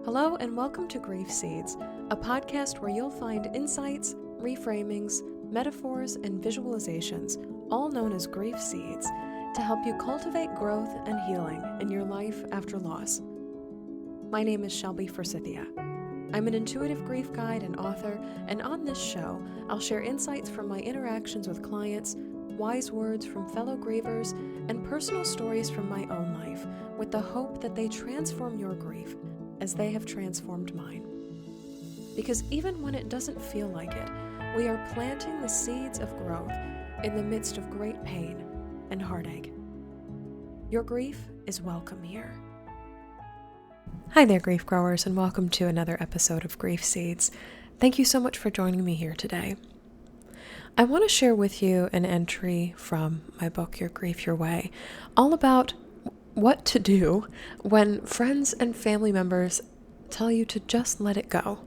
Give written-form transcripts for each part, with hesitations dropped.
Hello and welcome to Grief Seeds, a podcast where you'll find insights, reframings, metaphors, and visualizations, all known as grief seeds, to help you cultivate growth and healing in your life after loss. My name is Shelby Forsythia. I'm an intuitive grief guide and author, and on this show, I'll share insights from my interactions with clients, wise words from fellow grievers, and personal stories from my own life, with the hope that they transform your grief as they have transformed mine. Because even when it doesn't feel like it, we are planting the seeds of growth in the midst of great pain and heartache. Your grief is welcome here. Hi there, grief growers, and welcome to another episode of Grief Seeds. Thank you so much for joining me here today. I want to share with you an entry from my book, Your Grief, Your Way, all about what to do when friends and family members tell you to just let it go.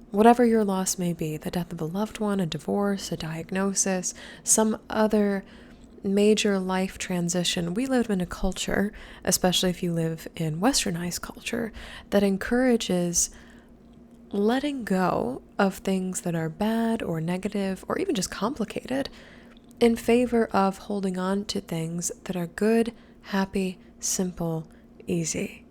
Whatever your loss may be, the death of a loved one, a divorce, a diagnosis, some other major life transition. We live in a culture, especially if you live in westernized culture, that encourages letting go of things that are bad or negative or even just complicated in favor of holding on to things that are good, happy, simple, easy.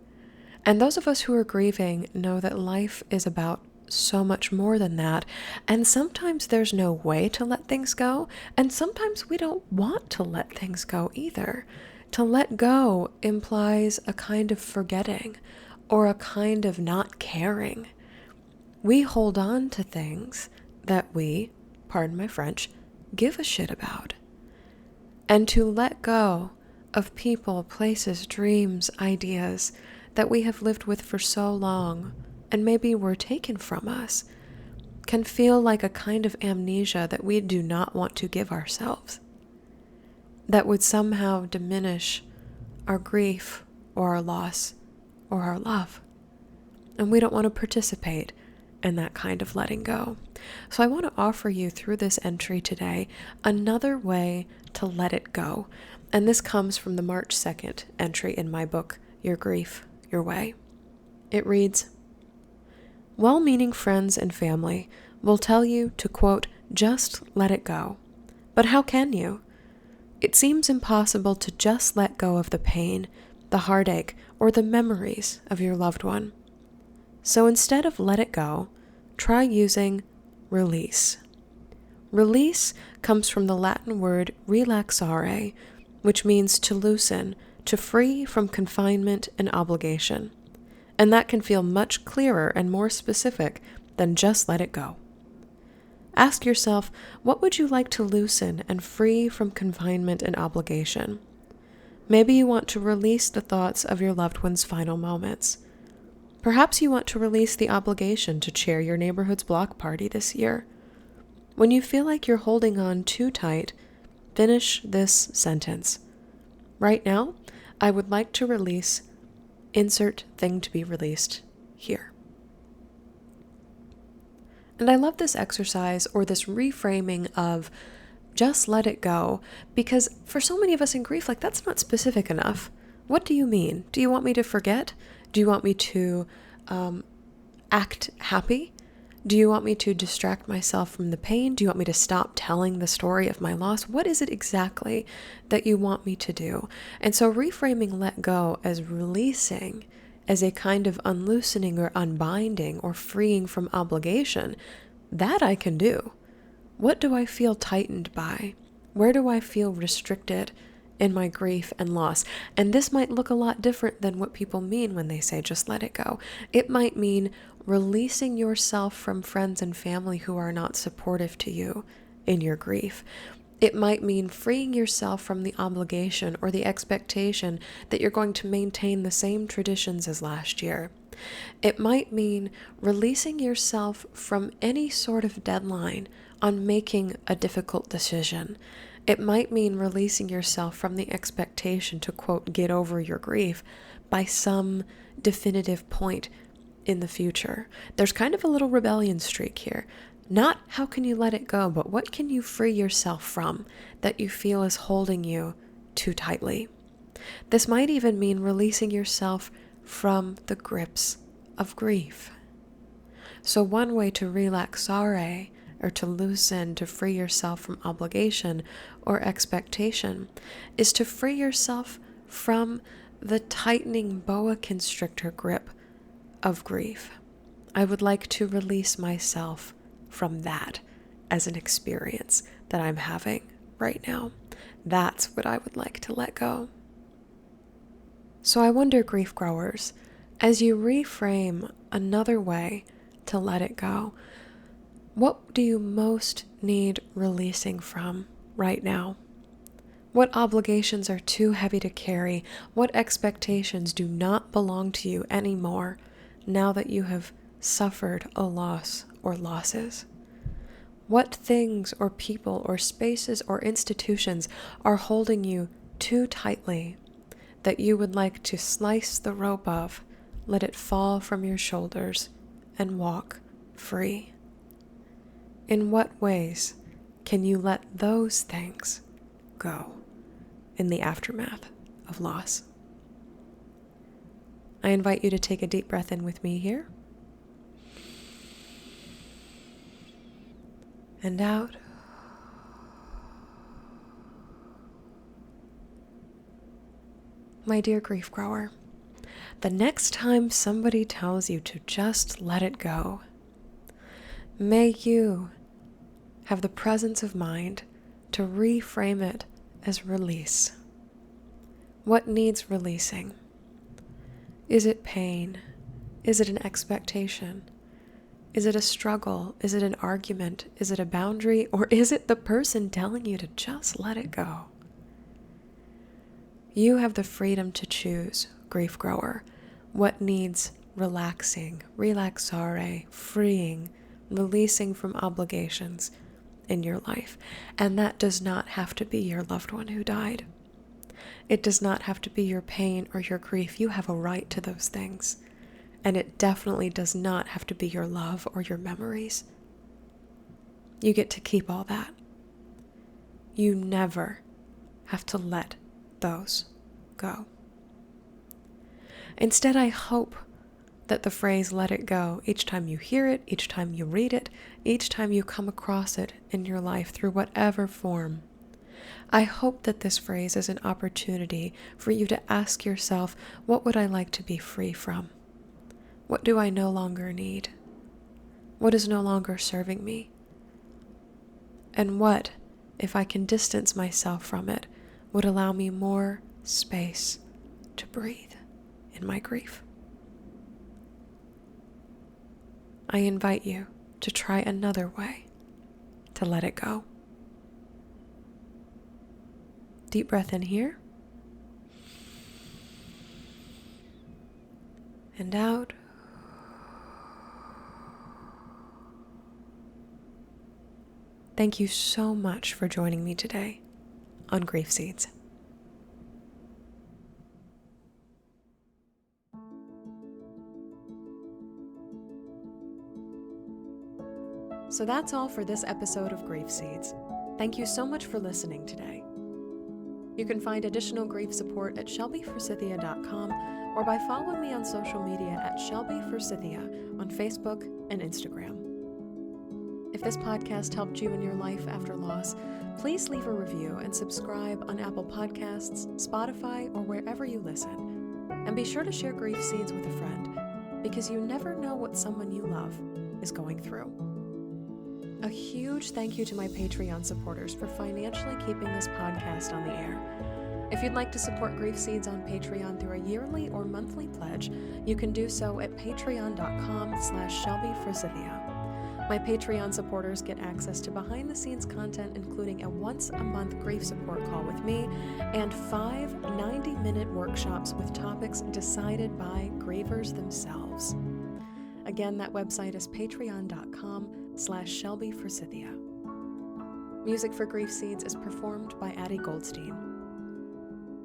And those of us who are grieving know that life is about so much more than that. And sometimes there's no way to let things go. And sometimes we don't want to let things go either. To let go implies a kind of forgetting or a kind of not caring. We hold on to things that we, pardon my French, give a shit about. And to let go of people, places, dreams, ideas that we have lived with for so long and maybe were taken from us can feel like a kind of amnesia that we do not want to give ourselves, that would somehow diminish our grief or our loss or our love. And we don't want to participate in that kind of letting go. So I want to offer you through this entry today another way to let it go. And this comes from the March 2nd entry in my book, Your Grief, Your Way. It reads, well-meaning friends and family will tell you to, quote, just let it go. But how can you? It seems impossible to just let go of the pain, the heartache, or the memories of your loved one. So instead of let it go, try using release. Release comes from the Latin word relaxare, which means to loosen, to free from confinement and obligation. And that can feel much clearer and more specific than just let it go. Ask yourself, what would you like to loosen and free from confinement and obligation? Maybe you want to release the thoughts of your loved one's final moments. Perhaps you want to release the obligation to chair your neighborhood's block party this year. When you feel like you're holding on too tight, finish this sentence. Right now, I would like to release, insert thing to be released here. And I love this exercise or this reframing of just let it go, because for so many of us in grief, like that's not specific enough. What do you mean? Do you want me to forget? Do you want me to act happy? Do you want me to distract myself from the pain? Do you want me to stop telling the story of my loss? What is it exactly that you want me to do? And so reframing let go as releasing, as a kind of unloosening or unbinding or freeing from obligation, that I can do. What do I feel tightened by? Where do I feel restricted in my grief and loss? And this might look a lot different than what people mean when they say just let it go. It might mean releasing yourself from friends and family who are not supportive to you in your grief. It might mean freeing yourself from the obligation or the expectation that you're going to maintain the same traditions as last year. It might mean releasing yourself from any sort of deadline on making a difficult decision. It might mean releasing yourself from the expectation to, quote, get over your grief by some definitive point in the future. There's kind of a little rebellion streak here. Not how can you let it go, but what can you free yourself from that you feel is holding you too tightly? This might even mean releasing yourself from the grips of grief. So one way to relaxare, or to loosen, to free yourself from obligation or expectation, is to free yourself from the tightening boa constrictor grip of grief. I would like to release myself from that as an experience that I'm having right now. That's what I would like to let go. So I wonder, grief growers, as you reframe another way to let it go, what do you most need releasing from right now? What obligations are too heavy to carry? What expectations do not belong to you anymore now that you have suffered a loss or losses? What things or people or spaces or institutions are holding you too tightly that you would like to slice the rope of, let it fall from your shoulders, and walk free? In what ways can you let those things go in the aftermath of loss? I invite you to take a deep breath in with me here. And out. My dear grief grower, the next time somebody tells you to just let it go, may you have the presence of mind to reframe it as release. What needs releasing? Is it pain? Is it an expectation? Is it a struggle? Is it an argument? Is it a boundary? Or is it the person telling you to just let it go? You have the freedom to choose, grief grower, what needs relaxing, relaxare, freeing, releasing from obligations in your life. And that does not have to be your loved one who died. It does not have to be your pain or your grief. You have a right to those things. And it definitely does not have to be your love or your memories. You get to keep all that. You never have to let those go. Instead, I hope that the phrase "let it go," each time you hear it, each time you read it, each time you come across it in your life through whatever form, I hope that this phrase is an opportunity for you to ask yourself, what would I like to be free from? What do I no longer need? What is no longer serving me? And what, if I can distance myself from it, would allow me more space to breathe in my grief? I invite you to try another way to let it go. Deep breath in here. And out. Thank you so much for joining me today on Grief Seeds. So that's all for this episode of Grief Seeds. Thank you so much for listening today. You can find additional grief support at shelbyforsythia.com or by following me on social media at shelbyforsythia on Facebook and Instagram. If this podcast helped you in your life after loss, please leave a review and subscribe on Apple Podcasts, Spotify, or wherever you listen. And be sure to share Grief Seeds with a friend, because you never know what someone you love is going through. A huge thank you to my Patreon supporters for financially keeping this podcast on the air. If you'd like to support Grief Seeds on Patreon through a yearly or monthly pledge, you can do so at patreon.com/shelbyforsythia. My Patreon supporters get access to behind-the-scenes content, including a once-a-month grief support call with me and 5 90-minute workshops with topics decided by grievers themselves. Again, that website is patreon.com/shelbyforsythia. Music for Grief Seeds is performed by Addie Goldstein.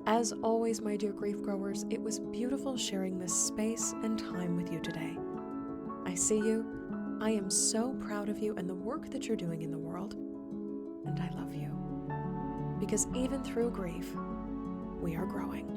As always, my dear grief growers, it was beautiful sharing this space and time with you today. I see you. I am so proud of you and the work that you're doing in the world. And I love you. Because even through grief, we are growing.